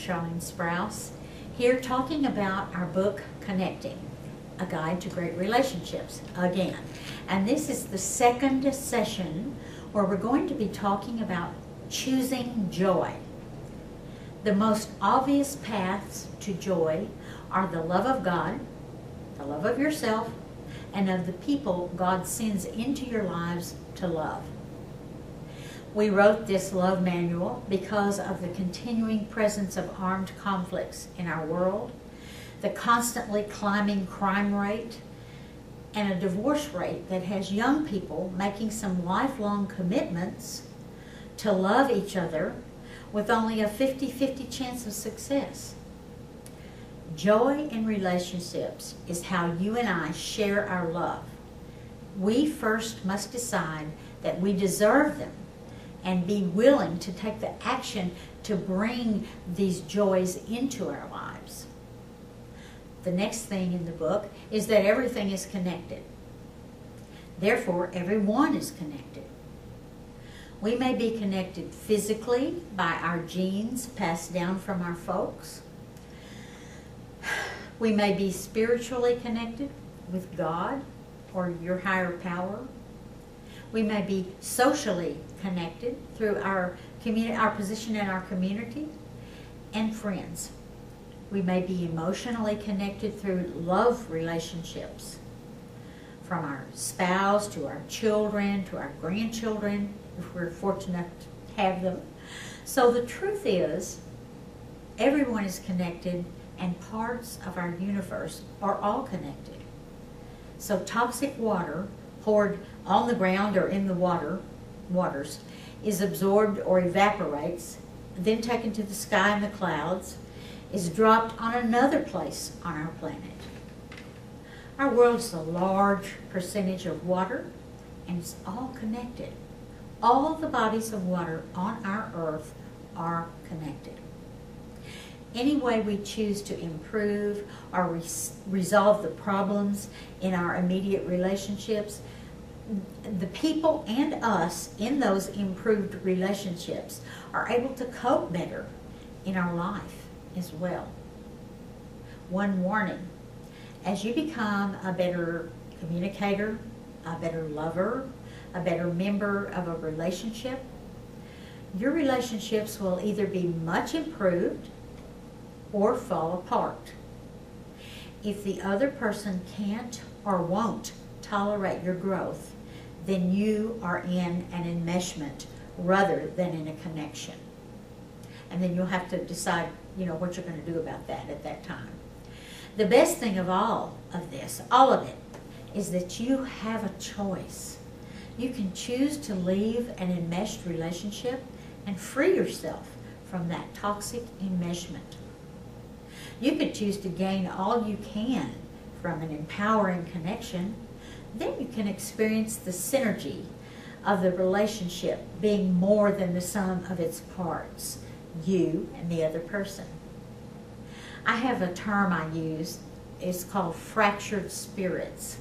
Charline Sprouse, here talking about our book, Connecting, A Guide to Great Relationships, again. And this is the second session where we're going to be talking about choosing joy. The most obvious paths to joy are the love of God, the love of yourself, and of the people God sends into your lives to love. We wrote this love manual because of the continuing presence of armed conflicts in our world, the constantly climbing crime rate, and a divorce rate that has young people making some lifelong commitments to love each other with only a 50-50 chance of success. Joy in relationships is how you and I share our love. We first must decide that we deserve them and be willing to take the action to bring these joys into our lives. The next thing in the book is that everything is connected. Therefore, everyone is connected. We may be connected physically by our genes passed down from our folks. We may be spiritually connected with God or your higher power. We may be socially connected through our position in our community and friends. We may be emotionally connected through love relationships, from our spouse to our children to our grandchildren, if we're fortunate to have them. So the truth is, everyone is connected, and parts of our universe are all connected. So toxic water poured on the ground or in the waters is absorbed or evaporates, then taken to the sky and the clouds, is dropped on another place on our planet. Our world's a large percentage of water, and it's all connected. All the bodies of water on our earth are connected. Any way we choose to improve or resolve the problems in our immediate relationships, the people and us in those improved relationships are able to cope better in our life as well. One warning: as you become a better communicator, a better lover, a better member of a relationship, your relationships will either be much improved or fall apart. If the other person can't or won't tolerate your growth, then you are in an enmeshment rather than in a connection. And then you'll have to decide, what you're going to do about that at that time. The best thing of all of this, all of it, is that you have a choice. You can choose to leave an enmeshed relationship and free yourself from that toxic enmeshment. You could choose to gain all you can from an empowering connection. Then you can experience the synergy of the relationship being more than the sum of its parts, you and the other person. I have a term I use. It's called fractured spirits.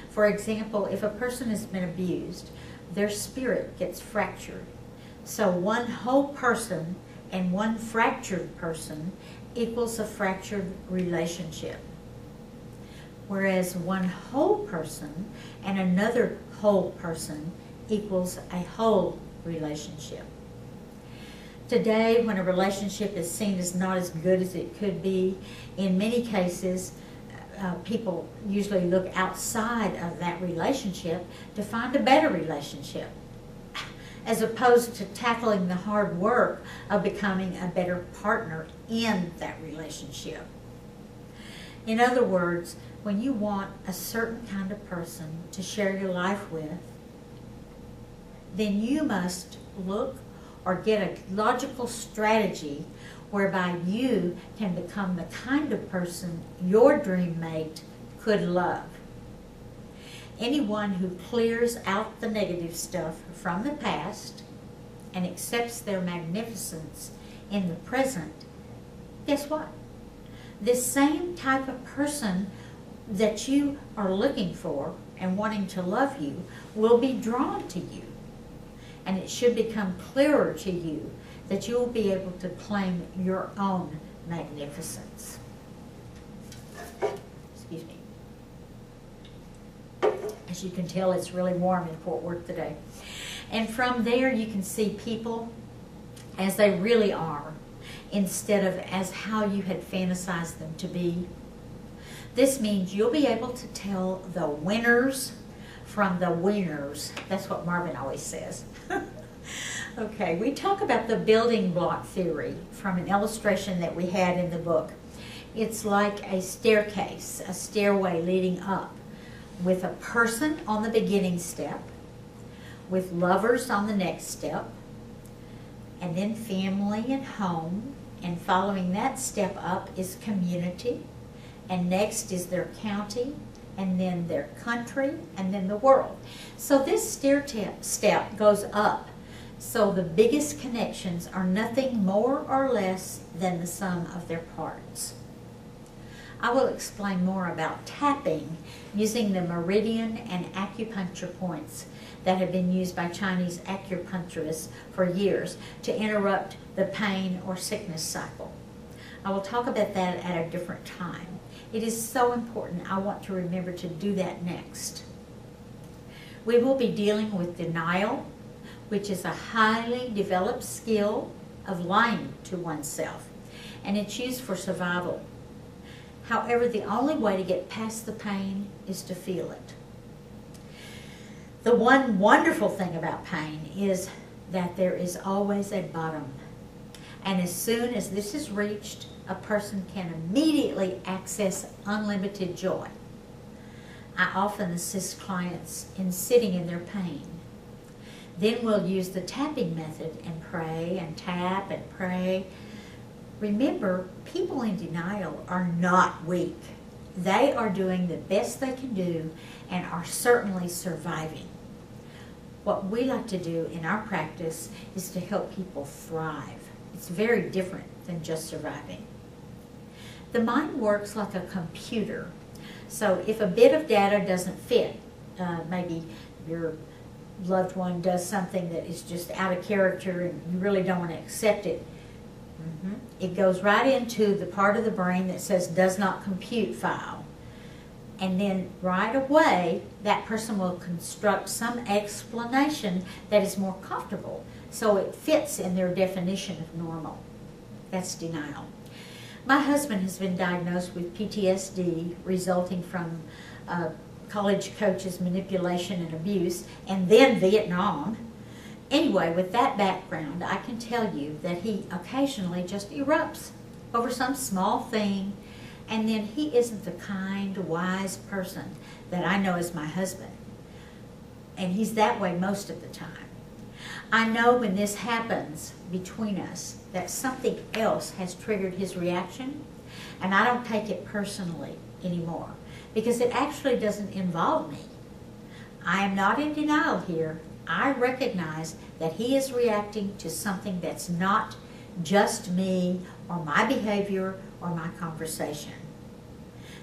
For example, if a person has been abused, their spirit gets fractured. So one whole person and one fractured person equals a fractured relationship. Whereas one whole person and another whole person equals a whole relationship. Today, when a relationship is seen as not as good as it could be, in many cases, people usually look outside of that relationship to find a better relationship, as opposed to tackling the hard work of becoming a better partner in that relationship. In other words, when you want a certain kind of person to share your life with, then you must look or get a logical strategy whereby you can become the kind of person your dream mate could love. Anyone who clears out the negative stuff from the past and accepts their magnificence in the present, guess what? This same type of person that you are looking for and wanting to love you will be drawn to you. And it should become clearer to you that you will be able to claim your own magnificence. Excuse me. As you can tell, it's really warm in Fort Worth today. And from there, you can see people as they really are, instead of as how you had fantasized them to be. This means you'll be able to tell the winners from the wieners. That's what Marvin always says. Okay, we talk about the building block theory from an illustration that we had in the book. It's like a staircase, a stairway leading up, with a person on the beginning step, with lovers on the next step, and then family and home, and following that step up is community, and next is their county, and then their country, and then the world. So this step goes up. So the biggest connections are nothing more or less than the sum of their parts. I will explain more about tapping using the meridian and acupuncture points that have been used by Chinese acupuncturists for years to interrupt the pain or sickness cycle. I will talk about that at a different time. It is so important. I want to remember to do that next. We will be dealing with denial, which is a highly developed skill of lying to oneself, and it's used for survival. However, the only way to get past the pain is to feel it. The one wonderful thing about pain is that there is always a bottom, and as soon as this is reached, a person can immediately access unlimited joy. I often assist clients in sitting in their pain. Then we'll use the tapping method and pray and tap and pray. Remember, people in denial are not weak. They are doing the best they can do and are certainly surviving. What we like to do in our practice is to help people thrive. It's very different than just surviving. The mind works like a computer. So if a bit of data doesn't fit, maybe your loved one does something that is just out of character and you really don't want to accept it, it goes right into the part of the brain that says does not compute file. And then right away, that person will construct some explanation that is more comfortable, so it fits in their definition of normal. That's denial. My husband has been diagnosed with PTSD resulting from college coaches' manipulation and abuse, and then Vietnam. Anyway, with that background, I can tell you that he occasionally just erupts over some small thing, and then he isn't the kind, wise person that I know as my husband. And he's that way most of the time. I know when this happens between us that something else has triggered his reaction, and I don't take it personally anymore because it actually doesn't involve me. I am not in denial here. I recognize that he is reacting to something that's not just me or my behavior or my conversation.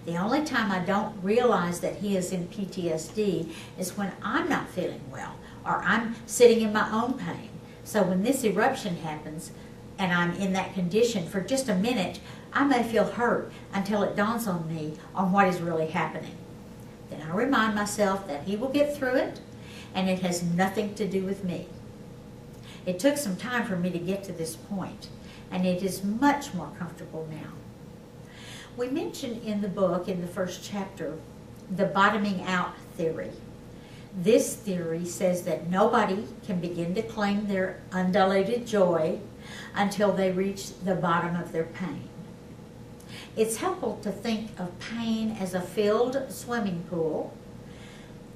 The only time I don't realize that he is in PTSD is when I'm not feeling well or I'm sitting in my own pain. So when this eruption happens and I'm in that condition for just a minute, I may feel hurt until it dawns on me on what is really happening. Then I remind myself that he will get through it and it has nothing to do with me. It took some time for me to get to this point, and it is much more comfortable now. We mentioned in the book, in the first chapter, the bottoming out theory. This theory says that nobody can begin to claim their undiluted joy until they reach the bottom of their pain. It's helpful to think of pain as a filled swimming pool,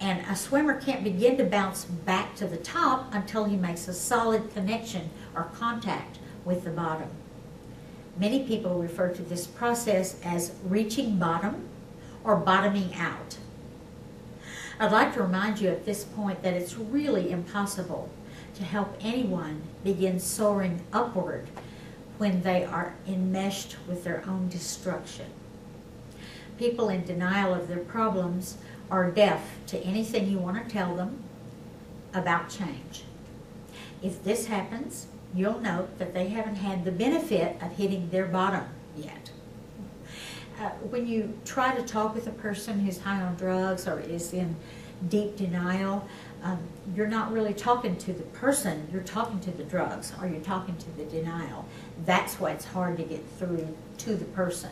and a swimmer can't begin to bounce back to the top until he makes a solid connection or contact with the bottom. Many people refer to this process as reaching bottom or bottoming out. I'd like to remind you at this point that it's really impossible to help anyone begin soaring upward when they are enmeshed with their own destruction. People in denial of their problems are deaf to anything you want to tell them about change. If this happens, you'll note that they haven't had the benefit of hitting their bottom yet. When you try to talk with a person who's high on drugs or is in deep denial, you're not really talking to the person, you're talking to the drugs, or you're talking to the denial. That's what's hard to get through to the person.